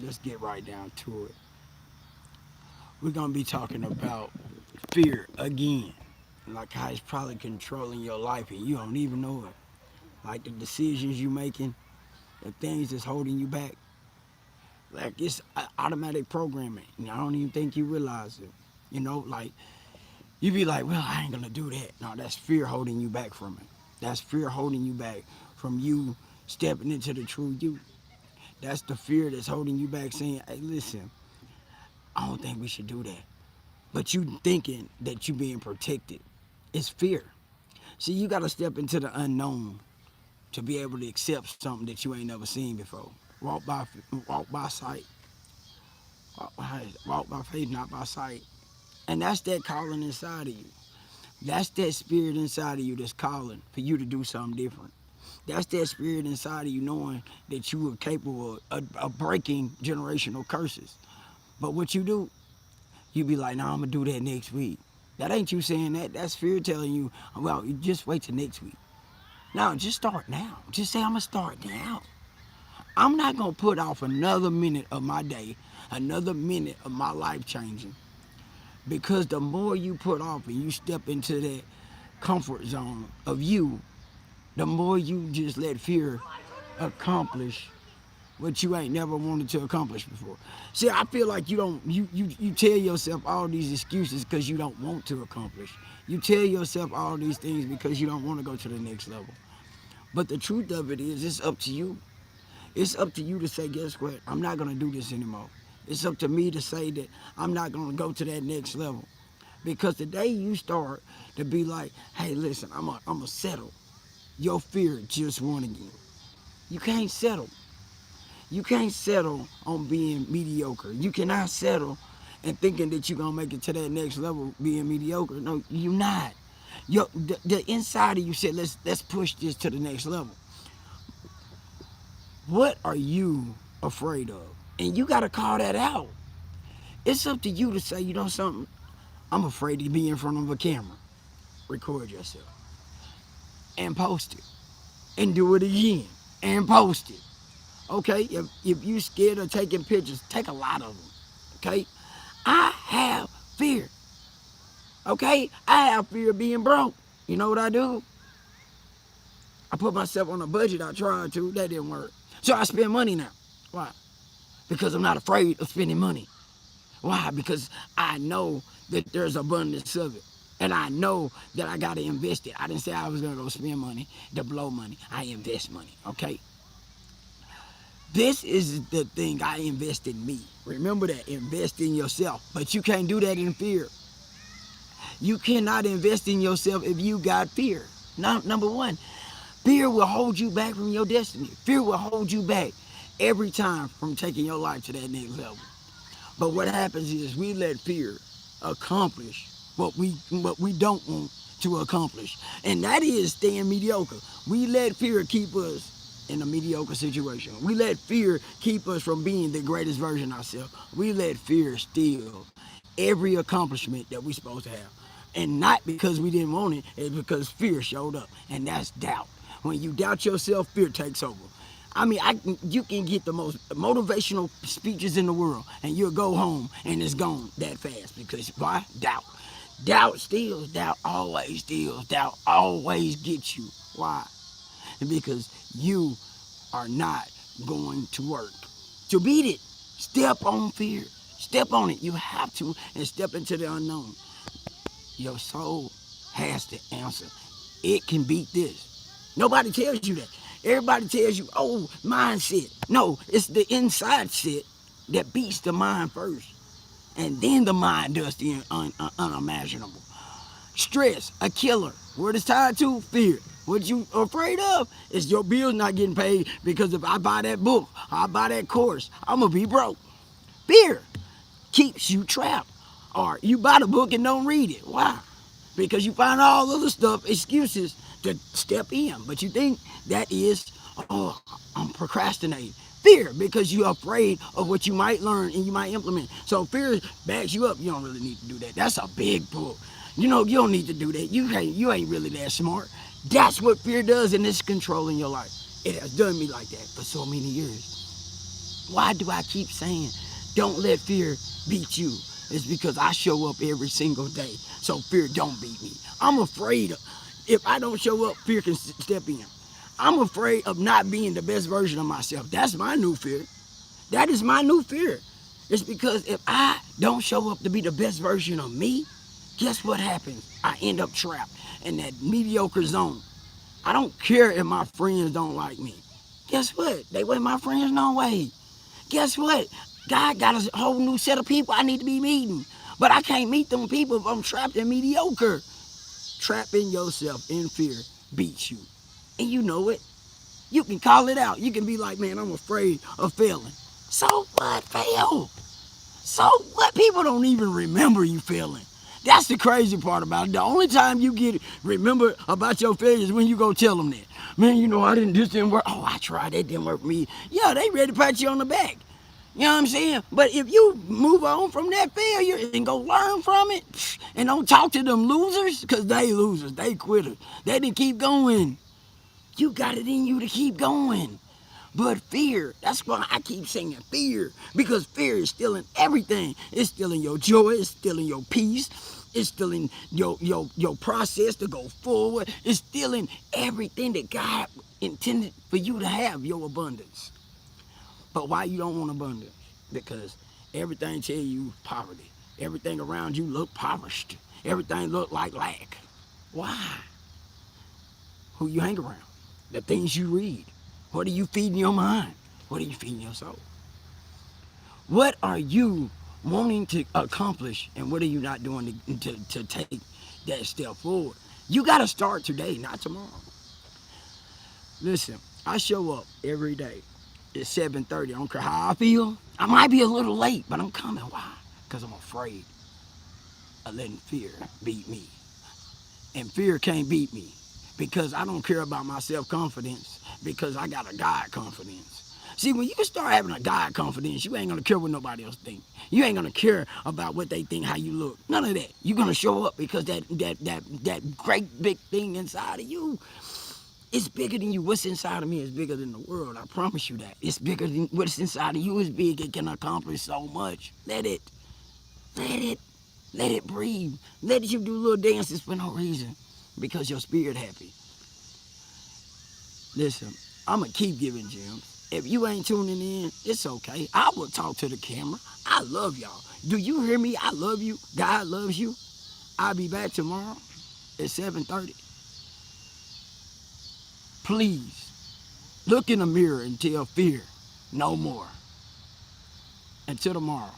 let's get right down to it. We're gonna be talking about fear again, like how it's probably controlling your life and you don't even know it. Like the decisions you making, the things that's holding you back. Like it's automatic programming, and I don't even think you realize it. Like you be like, well, I ain't gonna do that. No, that's fear holding you back from it. That's fear holding you back from you stepping into the true you. That's the fear that's holding you back, saying, hey, listen, I don't think we should do that. But you thinking that you being protected. It's fear. See, you got to step into the unknown to be able to accept something that you ain't never seen before. Walk by, walk by sight. Walk by faith, not by sight. And that's that calling inside of you. That's that spirit inside of you that's calling for you to do something different. That's that spirit inside of you knowing that you are capable of breaking generational curses. But what you do, you be like, nah, I'm going to do that next week. That ain't you saying that. That's fear telling you, well, you just wait till next week. No, just start now. Just say, I'm going to start now. I'm not going to put off another minute of my day, another minute of my life changing. Because the more you put off and you step into that comfort zone of you, the more you just let fear accomplish what you ain't never wanted to accomplish before. See, I feel like you tell yourself all these excuses because you don't want to accomplish. You tell yourself all these things because you don't want to go to the next level. But the truth of it is, it's up to you. It's up to you to say, guess what? I'm not going to do this anymore. It's up to me to say that I'm not going to go to that next level. Because the day you start to be like, hey, listen, I'm going to settle, your fear just won again. You can't settle. You can't settle on being mediocre. You cannot settle and thinking that you're going to make it to that next level being mediocre. No, you're not. The inside of you said, let's push this to the next level. What are you afraid of? And you got to call that out. It's up to you to say, you know something? I'm afraid to be in front of a camera. Record yourself and post it and do it again and post it. Okay, if you scared of taking pictures, take a lot of them. Okay, I have fear. Okay, I have fear of being broke. You know what I do? I put myself on a budget. I tried to. That didn't work. So I spend money now. Why? Because I'm not afraid of spending money. Why? Because I know that there's abundance of it. And I know that I got to invest it. I didn't say I was going to go spend money to blow money. I invest money, okay? This is the thing, I invest in me. Remember that, invest in yourself. But you can't do that in fear. You cannot invest in yourself if you got fear. Now, number one, fear will hold you back from your destiny. Fear will hold you back every time from taking your life to that next level. But what happens is we let fear accomplish what we don't want to accomplish. And that is staying mediocre. We let fear keep us in a mediocre situation. We let fear keep us from being the greatest version of ourselves. We let fear steal every accomplishment that we're supposed to have. And not because we didn't want it, it's because fear showed up. And that's doubt. When you doubt yourself, fear takes over. I mean, you can get the most motivational speeches in the world, and you'll go home and it's gone that fast. Because why? Doubt. Doubt steals. Doubt always steals. Doubt always gets you. Why? Because you are not going to work to beat it. Step on fear. Step on it. You have to, and step into the unknown. Your soul has to answer. It can beat this. Nobody tells you that. Everybody tells you, oh, mindset. No, it's the inside set that beats the mind first. And then the mind does the unimaginable. Stress, a killer. What it's tied to? Fear. What you afraid of is your bills not getting paid because if I buy that book, I buy that course, I'm going to be broke. Fear keeps you trapped. Or you buy the book and don't read it. Why? Because you find all other stuff, excuses to step in. But you think that is, oh, I'm procrastinating. Fear, because you're afraid of what you might learn and you might implement. So fear backs you up. You don't really need to do that. That's a big book. You don't need to do that. You ain't really that smart. That's what fear does, and it's controlling your life. It has done me like that for so many years. Why do I keep saying, don't let fear beat you? It's because I show up every single day, so fear don't beat me. I'm afraid if I don't show up, fear can step in. I'm afraid of not being the best version of myself. That's my new fear. That is my new fear. It's because if I don't show up to be the best version of me, guess what happens? I end up trapped in that mediocre zone. I don't care if my friends don't like me. Guess what? They weren't my friends no way. Guess what? God got a whole new set of people I need to be meeting. But I can't meet them people if I'm trapped in mediocre. Trapping yourself in fear beats you. And you know it. You can call it out. You can be like, man, I'm afraid of failing. So what? Fail. So what? People don't even remember you failing. That's the crazy part about it. The only time you get remember about your failures is when you go tell them that. Man, you know, this didn't work. Oh, I tried, that didn't work for me. Yeah, they ready to pat you on the back. You know what I'm saying? But if you move on from that failure and go learn from it and don't talk to them losers, because they losers, they quitters, they didn't keep going. You got it in you to keep going. But fear, that's why I keep saying fear, because fear is stealing everything. It's stealing your joy, it's stealing your peace, it's stealing your process to go forward. It's stealing everything that God intended for you to have, your abundance. But why you don't want abundance? Because everything tell you poverty. Everything around you look impoverished. Everything look like lack. Why? Who you hang around? The things you read. What are you feeding your mind? What are you feeding your soul? What are you wanting to accomplish, and what are you not doing to take that step forward? You got to start today, not tomorrow. Listen, I show up every day at 7:30. I don't care how I feel. I might be a little late, but I'm coming. Why? Because I'm afraid of letting fear beat me. And fear can't beat me because I don't care about my self-confidence, because I got a God confidence. See, when you start having a God confidence, you ain't gonna care what nobody else think. You ain't gonna care about what they think, how you look. None of that. You're gonna show up because that great big thing inside of you, it's bigger than you. What's inside of me is bigger than the world. I promise you that. It's bigger than what's inside of you is big. It can accomplish so much. Let it. Let it. Let it breathe. Let you do little dances for no reason, because your spirit happy. Listen, I'm going to keep giving gems. If you ain't tuning in, it's okay. I will talk to the camera. I love y'all. Do you hear me? I love you. God loves you. I'll be back tomorrow at 7:30. Please, look in the mirror and tell fear no more. Until tomorrow.